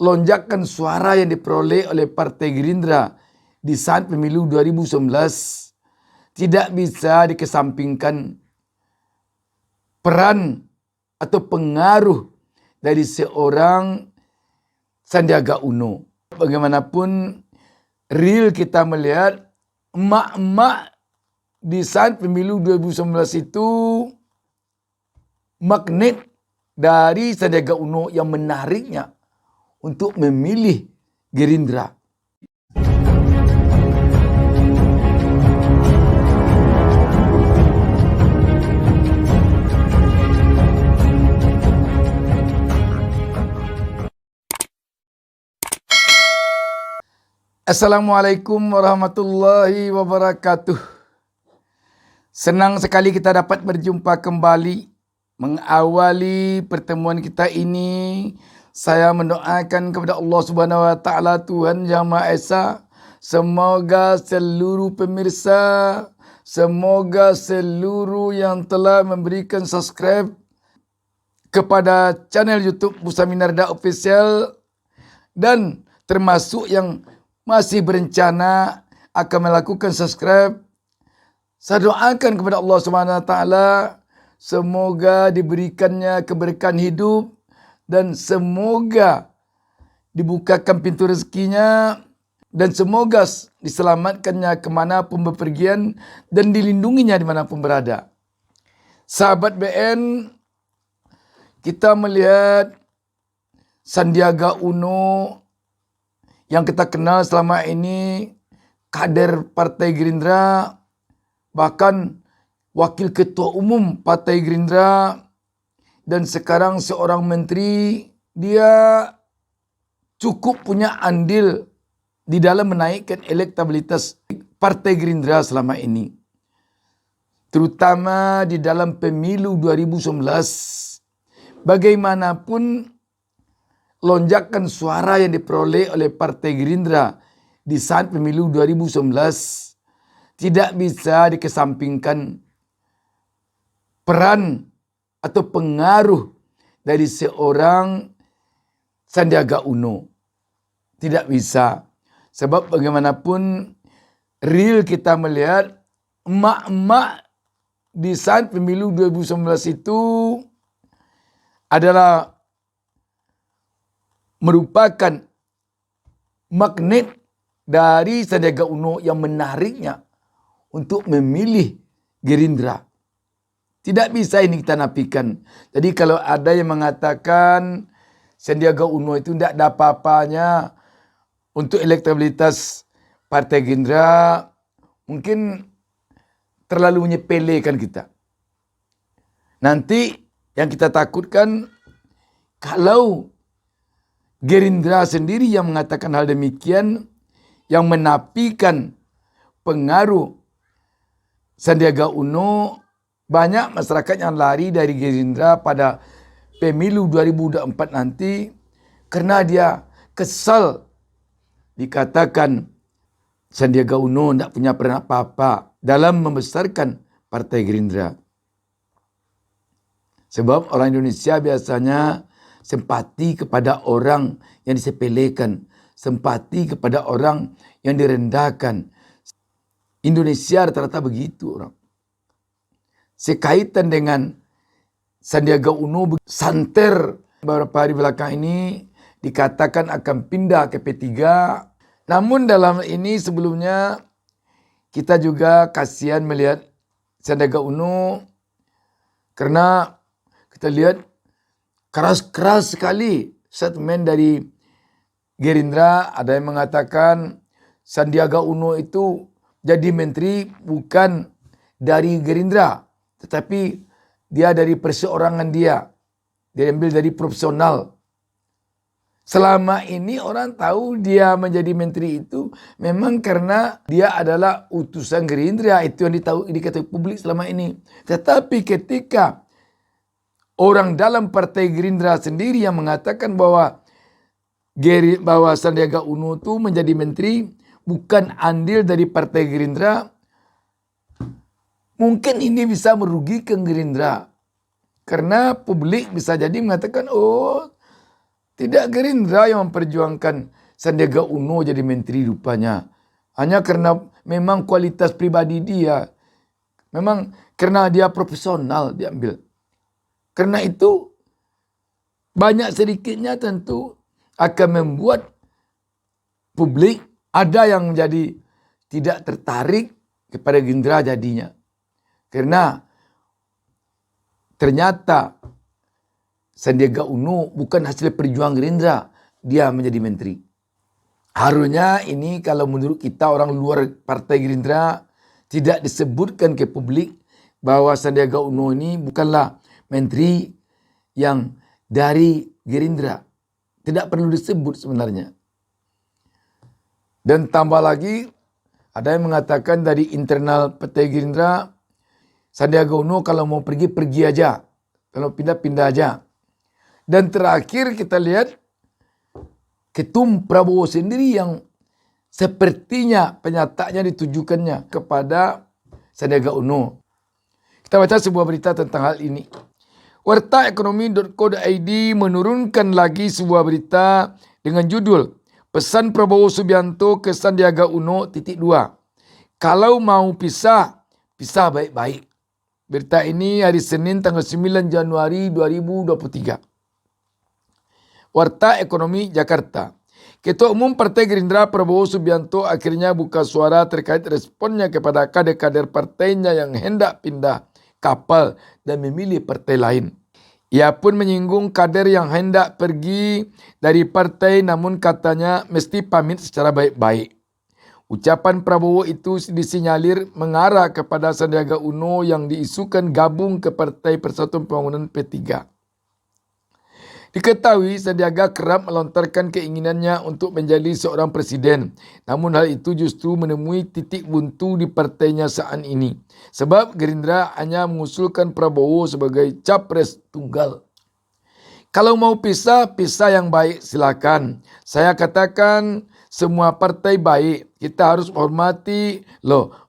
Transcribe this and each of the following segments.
lonjakan suara yang diperoleh oleh Partai Gerindra di saat pemilu 2019 tidak bisa dikesampingkan peran atau pengaruh dari seorang Sandiaga Uno. Bagaimanapun real kita melihat emak-emak di saat pemilu 2019 itu magnet dari Sandiaga Uno yang menariknya untuk memilih Gerindra. Assalamualaikum warahmatullahi wabarakatuh. Senang sekali kita dapat berjumpa kembali. Mengawali pertemuan kita ini, saya mendoakan kepada Allah Subhanahu wa taala, Tuhan Yang Maha Esa, semoga seluruh pemirsa, semoga seluruh yang telah memberikan subscribe kepada channel YouTube Musa Minarda Official dan termasuk yang masih berencana akan melakukan subscribe, saya doakan kepada Allah Subhanahu wa taala semoga diberikannya keberkahan hidup dan semoga dibukakan pintu rezekinya dan semoga diselamatkannya kemanapun bepergian dan dilindunginya dimanapun berada. Sahabat BN, kita melihat Sandiaga Uno yang kita kenal selama ini kader Partai Gerindra, bahkan wakil ketua umum Partai Gerindra, dan sekarang seorang menteri. Dia cukup punya andil di dalam menaikkan elektabilitas Partai Gerindra selama ini, terutama di dalam pemilu 2019. Bagaimanapun lonjakan suara yang diperoleh oleh Partai Gerindra di saat pemilu 2019 tidak bisa dikesampingkan peran atau pengaruh dari seorang Sandiaga Uno. Tidak bisa. Sebab bagaimanapun real kita melihat emak-emak di saat pemilu 2019 itu adalah merupakan magnet dari Sandiaga Uno yang menariknya untuk memilih Gerindra. Tidak bisa ini kita nafikan. Jadi kalau ada yang mengatakan Sandiaga Uno itu tidak ada apa-apanya untuk elektabilitas Partai Gerindra, mungkin terlalu menyepelekan kita. Nanti yang kita takutkan kalau Gerindra sendiri yang mengatakan hal demikian, yang menafikan pengaruh Sandiaga Uno, banyak masyarakat yang lari dari Gerindra pada pemilu 2024 nanti karena dia kesal dikatakan Sandiaga Uno tidak punya peran apa-apa dalam membesarkan Partai Gerindra. Sebab orang Indonesia biasanya simpati kepada orang yang disepelekan, simpati kepada orang yang direndahkan. Indonesia rata-rata begitu orang. Sekaitan dengan Sandiaga Uno, santer beberapa hari belakang ini dikatakan akan pindah ke P3. Namun dalam ini sebelumnya kita juga kasihan melihat Sandiaga Uno karena kita lihat keras-keras sekali statement dari Gerindra. Ada yang mengatakan Sandiaga Uno itu jadi menteri bukan dari Gerindra, tetapi dia dari perseorangan dia. Dia ambil dari profesional. Selama ini orang tahu dia menjadi menteri itu memang karena dia adalah utusan Gerindra. Itu yang diketahui publik selama ini. Tetapi ketika orang dalam Partai Gerindra sendiri yang mengatakan bahwa Sandiaga Uno itu menjadi menteri bukan andil dari Partai Gerindra, mungkin ini bisa merugikan Gerindra. Karena publik bisa jadi mengatakan, oh Tidak Gerindra yang memperjuangkan Sandiaga Uno jadi menteri rupanya. Hanya karena memang kualitas pribadi dia. Memang karena dia profesional diambil. Karena itu banyak sedikitnya tentu akan membuat publik ada yang jadi tidak tertarik kepada Gerindra jadinya. Karena ternyata Sandiaga Uno bukan hasil perjuangan Gerindra, dia menjadi menteri. Harusnya ini kalau menurut kita orang luar partai Gerindra tidak disebutkan ke publik bahwa Sandiaga Uno ini bukanlah menteri yang dari Gerindra. Tidak perlu disebut sebenarnya. Dan tambah lagi ada yang mengatakan dari internal partai Gerindra, Sandiaga Uno kalau mau pergi, pergi aja. Kalau pindah, pindah aja. Dan terakhir kita lihat Ketum Prabowo sendiri yang sepertinya penyataannya ditujukannya kepada Sandiaga Uno. Kita baca sebuah berita tentang hal ini. Wartaekonomi.co.id menurunkan lagi sebuah berita dengan judul Pesan Prabowo Subianto ke Sandiaga Uno _2. Kalau mau pisah, pisah baik-baik. Berita ini hari Senin tanggal 9 Januari 2023. Warta Ekonomi Jakarta. Ketua Umum Partai Gerindra Prabowo Subianto akhirnya buka suara terkait responnya kepada kader-kader partainya yang hendak pindah kapal dan memilih partai lain. Ia pun menyinggung kader yang hendak pergi dari partai namun katanya mesti pamit secara baik-baik. Ucapan Prabowo itu disinyalir mengarah kepada Sandiaga Uno yang diisukan gabung ke Partai Persatuan Pembangunan P3. Diketahui Sandiaga kerap melontarkan keinginannya untuk menjadi seorang presiden. Namun hal itu justru menemui titik buntu di partainya saat ini. Sebab Gerindra hanya mengusulkan Prabowo sebagai capres tunggal. Kalau mau pisah, pisah yang baik silakan. Saya katakan semua partai baik. Kita harus hormati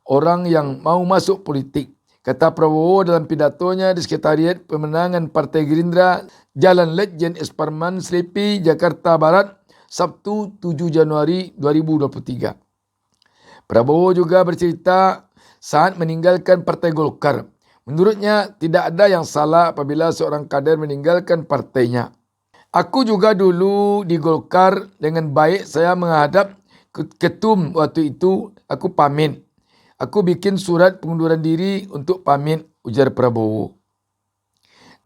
orang yang mau masuk politik. Kata Prabowo dalam pidatonya di Sekretariat Pemenangan Partai Gerindra, Jalan Letjen Esparman Slepi, Jakarta Barat, Sabtu 7 Januari 2023. Prabowo juga bercerita saat meninggalkan Partai Golkar. Menurutnya tidak ada yang salah apabila seorang kader meninggalkan partainya. Aku juga dulu di Golkar dengan baik saya menghadap ketum waktu itu aku pamit. Aku bikin surat pengunduran diri untuk pamit, ujar Prabowo.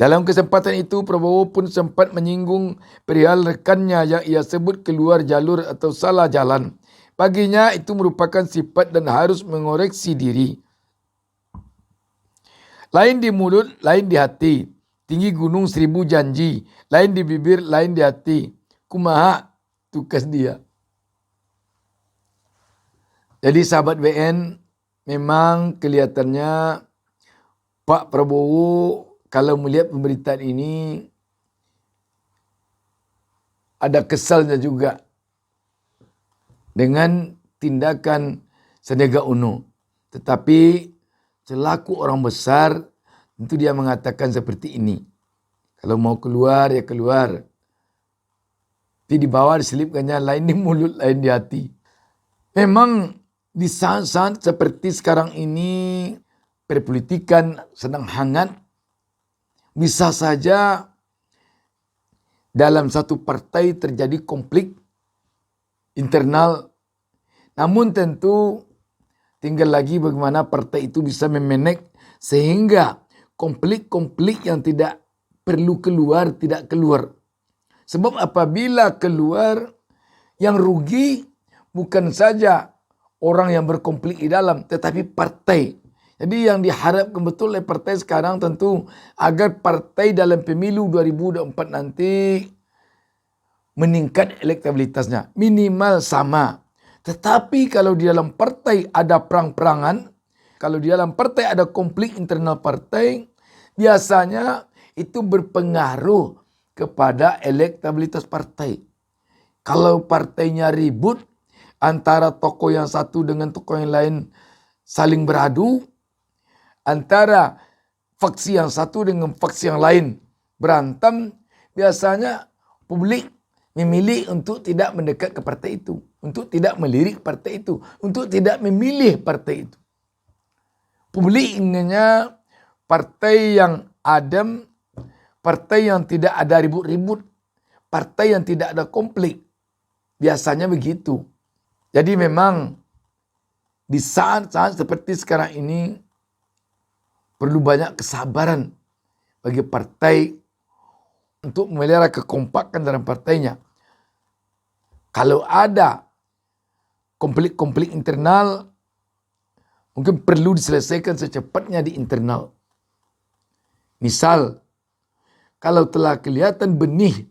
Dalam kesempatan itu, Prabowo pun sempat menyinggung perihal rekannya yang ia sebut keluar jalur atau salah jalan. Baginya itu merupakan sifat dan harus mengoreksi diri. Lain di mulut, lain di hati. Tinggi gunung 1000 janji. Lain di bibir, lain di hati. Kumaha, tukas dia. Jadi sahabat WN, memang kelihatannya Pak Prabowo kalau melihat pemberitaan ini ada kesalnya juga dengan tindakan Sandiaga Uno. Tetapi selaku orang besar tentu dia mengatakan seperti ini. Kalau mau keluar ya keluar. Tapi di bawah diselipkannya lain di mulut lain di hati. Memang di saat-saat seperti sekarang ini perpolitikan sedang hangat. Bisa saja dalam satu partai terjadi konflik internal. Namun tentu tinggal lagi bagaimana partai itu bisa memanage sehingga konflik-konflik yang tidak perlu keluar tidak keluar. Sebab apabila keluar yang rugi bukan saja orang yang berkonflik di dalam, tetapi partai. Jadi yang diharapkan betul oleh partai sekarang tentu agar partai dalam pemilu 2024 nanti meningkat elektabilitasnya. Minimal sama. Tetapi kalau di dalam partai ada perang-perangan, kalau di dalam partai ada konflik internal partai, biasanya itu berpengaruh kepada elektabilitas partai. Kalau partainya ribut, antara tokoh yang satu dengan tokoh yang lain saling beradu, antara faksi yang satu dengan faksi yang lain berantem, biasanya publik memilih untuk tidak mendekat ke partai itu, untuk tidak melirik partai itu, untuk tidak memilih partai itu. Publik inginnya partai yang adem, partai yang tidak ada ribut-ribut, partai yang tidak ada konflik. Biasanya begitu. Jadi memang di saat-saat seperti sekarang ini perlu banyak kesabaran bagi partai untuk memelihara kekompakan dalam partainya. Kalau ada konflik-konflik internal, mungkin perlu diselesaikan secepatnya di internal. Misal, kalau telah kelihatan benih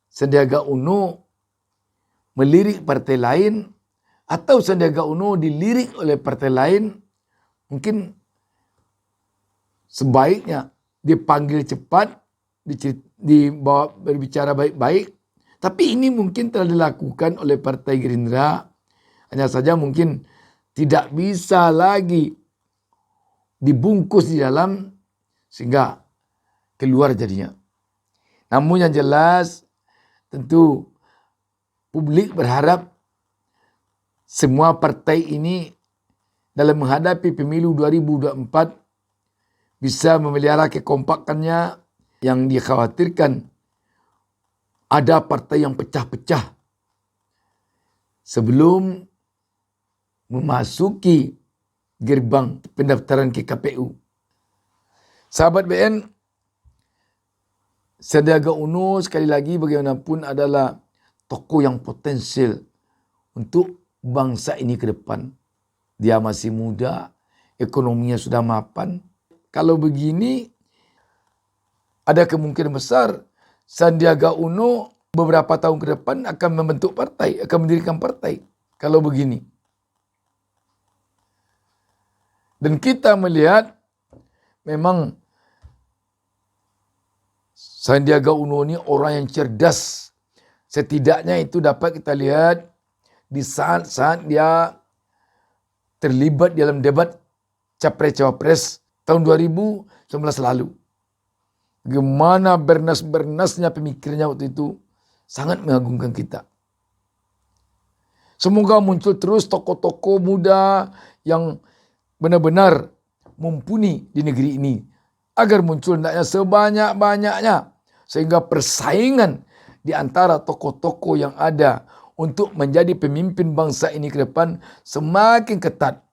Sandiaga Uno melirik partai lain, atau Sandiaga Uno dilirik oleh partai lain, mungkin sebaiknya dipanggil cepat, dibawa berbicara baik-baik. Tapi ini mungkin telah dilakukan oleh Partai Gerindra. Hanya saja mungkin tidak bisa lagi dibungkus di dalam sehingga keluar jadinya. Namun yang jelas tentu publik berharap semua partai ini dalam menghadapi pemilu 2024 bisa memelihara kekompakannya. Yang dikhawatirkan ada partai yang pecah-pecah sebelum memasuki gerbang pendaftaran ke KPU. Sahabat BN, Sandiaga Uno sekali lagi bagaimanapun adalah tokoh yang potensial untuk bangsa ini ke depan. Dia masih muda, ekonominya sudah mapan. Kalau begini, ada kemungkinan besar Sandiaga Uno beberapa tahun ke depan akan membentuk partai, akan mendirikan partai. Kalau begini. Dan kita melihat memang Sandiaga Uno ini orang yang cerdas. Setidaknya itu dapat kita lihat di saat-saat dia terlibat dalam debat Capres-Cawapres tahun 2019 lalu. Bagaimana bernas-bernasnya pemikirnya waktu itu sangat mengagumkan kita. Semoga muncul terus tokoh-tokoh muda yang benar-benar mumpuni di negeri ini. Agar muncul hendaknya sebanyak-banyaknya. Sehingga persaingan di antara tokoh-tokoh yang ada untuk menjadi pemimpin bangsa ini ke depan semakin ketat.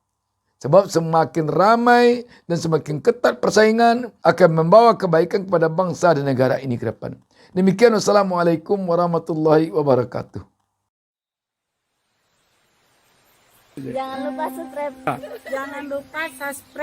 Sebab semakin ramai dan semakin ketat persaingan akan membawa kebaikan kepada bangsa dan negara ini ke depan. Demikian, wassalamualaikum warahmatullahi wabarakatuh. Jangan lupa subscribe. Jangan lupa subscribe.